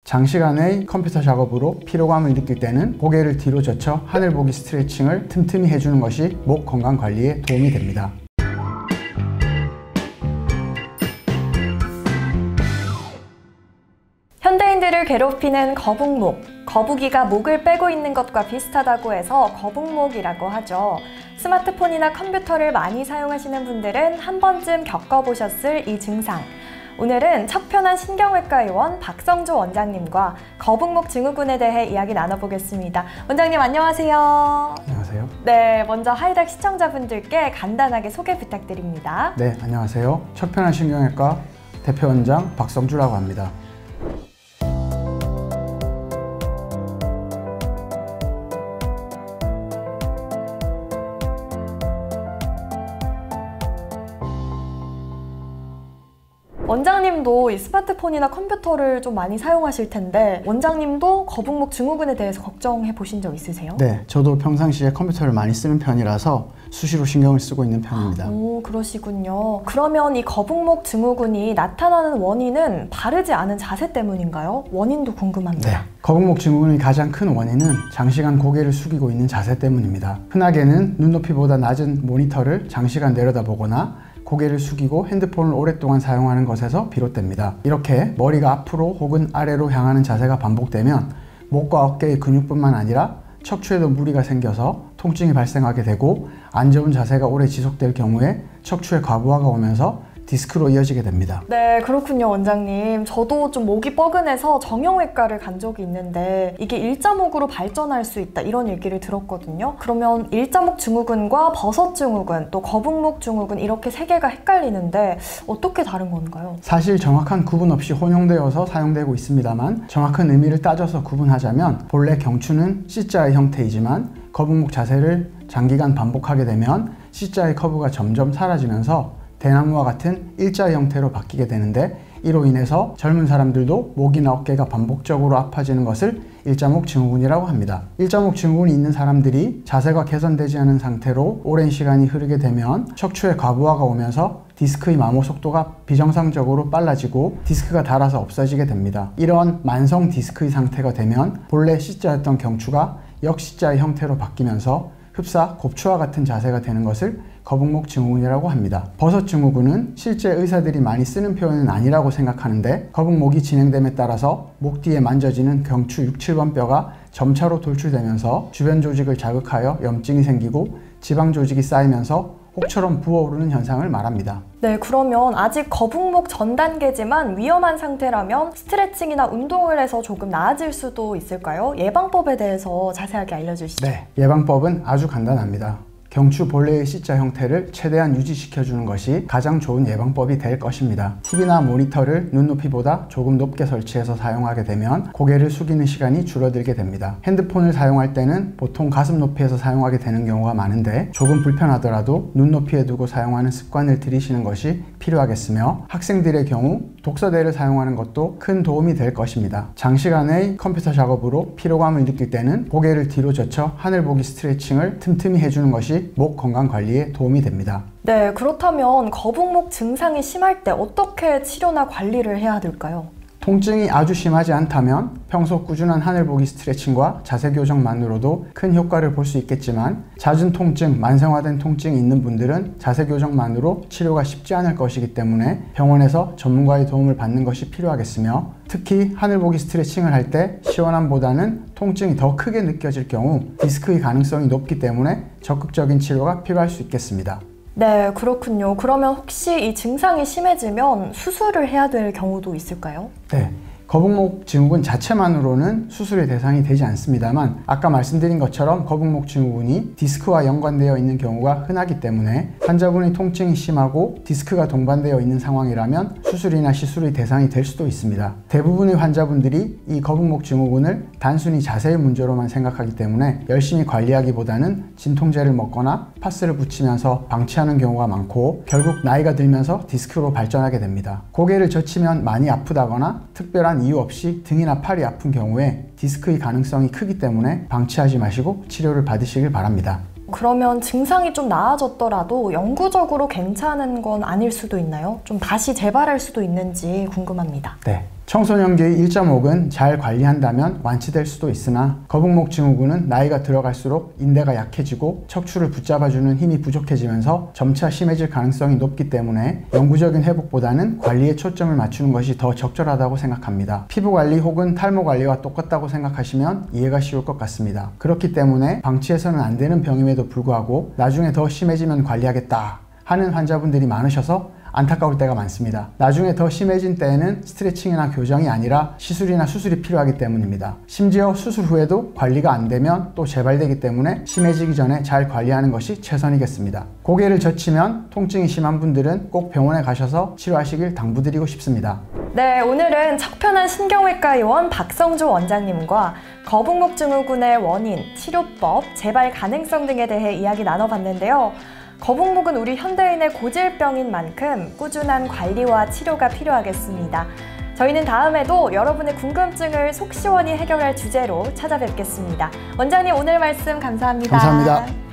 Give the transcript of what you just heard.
장시간의 컴퓨터 작업으로 피로감을 느낄 때는 고개를 뒤로 젖혀 하늘 보기 스트레칭을 틈틈이 해주는 것이 목 건강 관리에 도움이 됩니다. 현대인들을 괴롭히는 거북목. 거북이가 목을 빼고 있는 것과 비슷하다고 해서 거북목이라고 하죠. 스마트폰이나 컴퓨터를 많이 사용하시는 분들은 한 번쯤 겪어보셨을 이 증상. 오늘은 척편한 신경외과 의원 박성주 원장님과 거북목 증후군에 대해 이야기 나눠보겠습니다. 원장님 안녕하세요. 안녕하세요. 네, 먼저 하이닥 시청자분들께 간단하게 소개 부탁드립니다. 네, 안녕하세요. 척편한 신경외과 대표원장 박성주라고 합니다. 원장님도 이 스마트폰이나 컴퓨터를 좀 많이 사용하실 텐데 원장님도 거북목 증후군에 대해서 걱정해 보신 적 있으세요? 네, 저도 평상시에 컴퓨터를 많이 쓰는 편이라서 수시로 신경을 쓰고 있는 편입니다. 오, 그러시군요. 그러면 이 거북목 증후군이 나타나는 원인은 바르지 않은 자세 때문인가요? 원인도 궁금합니다. 네, 거북목 증후군의 가장 큰 원인은 장시간 고개를 숙이고 있는 자세 때문입니다. 흔하게는 눈높이보다 낮은 모니터를 장시간 내려다보거나 고개를 숙이고 핸드폰을 오랫동안 사용하는 것에서 비롯됩니다. 이렇게 머리가 앞으로 혹은 아래로 향하는 자세가 반복되면 목과 어깨의 근육뿐만 아니라 척추에도 무리가 생겨서 통증이 발생하게 되고 안 좋은 자세가 오래 지속될 경우에 척추에 과부하가 오면서 디스크로 이어지게 됩니다. 네, 그렇군요, 원장님. 저도 좀 목이 뻐근해서 정형외과를 간 적이 있는데 이게 일자목으로 발전할 수 있다 이런 얘기를 들었거든요. 그러면 일자목 증후군과 버섯 증후군, 또 거북목 증후군 이렇게 세 개가 헷갈리는데 어떻게 다른 건가요? 사실 정확한 구분 없이 혼용되어서 사용되고 있습니다만 정확한 의미를 따져서 구분하자면 본래 경추는 C자의 형태이지만 거북목 자세를 장기간 반복하게 되면 C자의 커브가 점점 사라지면서 대나무와 같은 일자의 형태로 바뀌게 되는데 이로 인해서 젊은 사람들도 목이나 어깨가 반복적으로 아파지는 것을 일자목 증후군이라고 합니다. 일자목 증후군이 있는 사람들이 자세가 개선되지 않은 상태로 오랜 시간이 흐르게 되면 척추에 과부하가 오면서 디스크의 마모 속도가 비정상적으로 빨라지고 디스크가 닳아서 없어지게 됩니다. 이런 만성 디스크의 상태가 되면 본래 C자였던 경추가 역C자의 형태로 바뀌면서 흡사, 곱추와 같은 자세가 되는 것을 거북목 증후군이라고 합니다. 버섯 증후군은 실제 의사들이 많이 쓰는 표현은 아니라고 생각하는데 거북목이 진행됨에 따라서 목 뒤에 만져지는 경추 6, 7번 뼈가 점차로 돌출되면서 주변 조직을 자극하여 염증이 생기고 지방 조직이 쌓이면서 혹처럼 부어오르는 현상을 말합니다. 네, 그러면 아직 거북목 전 단계지만 위험한 상태라면 스트레칭이나 운동을 해서 조금 나아질 수도 있을까요? 예방법에 대해서 자세하게 알려주시죠. 네, 예방법은 아주 간단합니다. 경추 본래의 C자 형태를 최대한 유지시켜주는 것이 가장 좋은 예방법이 될 것입니다. TV나 모니터를 눈높이보다 조금 높게 설치해서 사용하게 되면 고개를 숙이는 시간이 줄어들게 됩니다. 핸드폰을 사용할 때는 보통 가슴 높이에서 사용하게 되는 경우가 많은데 조금 불편하더라도 눈높이에 두고 사용하는 습관을 들이시는 것이 필요하겠으며 학생들의 경우 독서대를 사용하는 것도 큰 도움이 될 것입니다. 장시간의 컴퓨터 작업으로 피로감을 느낄 때는 고개를 뒤로 젖혀 하늘 보기 스트레칭을 틈틈이 해주는 것이 목 건강 관리에 도움이 됩니다. 네, 그렇다면 거북목 증상이 심할 때 어떻게 치료나 관리를 해야 될까요? 통증이 아주 심하지 않다면 평소 꾸준한 하늘 보기 스트레칭과 자세 교정만으로도 큰 효과를 볼 수 있겠지만 잦은 통증, 만성화된 통증이 있는 분들은 자세 교정만으로 치료가 쉽지 않을 것이기 때문에 병원에서 전문가의 도움을 받는 것이 필요하겠으며 특히 하늘 보기 스트레칭을 할 때 시원함보다는 통증이 더 크게 느껴질 경우 디스크의 가능성이 높기 때문에 적극적인 치료가 필요할 수 있겠습니다. 네, 그렇군요. 그러면 혹시 이 증상이 심해지면 수술을 해야 될 경우도 있을까요? 네. 거북목 증후군 자체만으로는 수술의 대상이 되지 않습니다만 아까 말씀드린 것처럼 거북목 증후군이 디스크와 연관되어 있는 경우가 흔하기 때문에 환자분의 통증이 심하고 디스크가 동반되어 있는 상황이라면 수술이나 시술의 대상이 될 수도 있습니다. 대부분의 환자분들이 이 거북목 증후군을 단순히 자세의 문제로만 생각하기 때문에 열심히 관리하기보다는 진통제를 먹거나 파스를 붙이면서 방치하는 경우가 많고 결국 나이가 들면서 디스크로 발전하게 됩니다. 고개를 젖히면 많이 아프다거나 특별한 이유 없이 등이나 팔이 아픈 경우에 디스크의 가능성이 크기 때문에 방치하지 마시고 치료를 받으시길 바랍니다. 그러면 증상이 좀 나아졌더라도 영구적으로 괜찮은 건 아닐 수도 있나요? 좀 다시 재발할 수도 있는지 궁금합니다. 네. 청소년기의 1.5근 잘 관리한다면 완치될 수도 있으나 거북목 증후군은 나이가 들어갈수록 인대가 약해지고 척추를 붙잡아주는 힘이 부족해지면서 점차 심해질 가능성이 높기 때문에 영구적인 회복보다는 관리에 초점을 맞추는 것이 더 적절하다고 생각합니다. 피부 관리 혹은 탈모 관리와 똑같다고 생각하시면 이해가 쉬울 것 같습니다. 그렇기 때문에 방치해서는 안 되는 병임에도 불구하고 나중에 더 심해지면 관리하겠다 하는 환자분들이 많으셔서 안타까울 때가 많습니다. 나중에 더 심해진 때에는 스트레칭이나 교정이 아니라 시술이나 수술이 필요하기 때문입니다. 심지어 수술 후에도 관리가 안 되면 또 재발되기 때문에 심해지기 전에 잘 관리하는 것이 최선이겠습니다. 고개를 젖히면 통증이 심한 분들은 꼭 병원에 가셔서 치료하시길 당부드리고 싶습니다. 네, 오늘은 척편한 신경외과 의원 박성조 원장님과 거북목 증후군의 원인, 치료법, 재발 가능성 등에 대해 이야기 나눠봤는데요. 거북목은 우리 현대인의 고질병인 만큼 꾸준한 관리와 치료가 필요하겠습니다. 저희는 다음에도 여러분의 궁금증을 속 시원히 해결할 주제로 찾아뵙겠습니다. 원장님, 오늘 말씀 감사합니다. 감사합니다.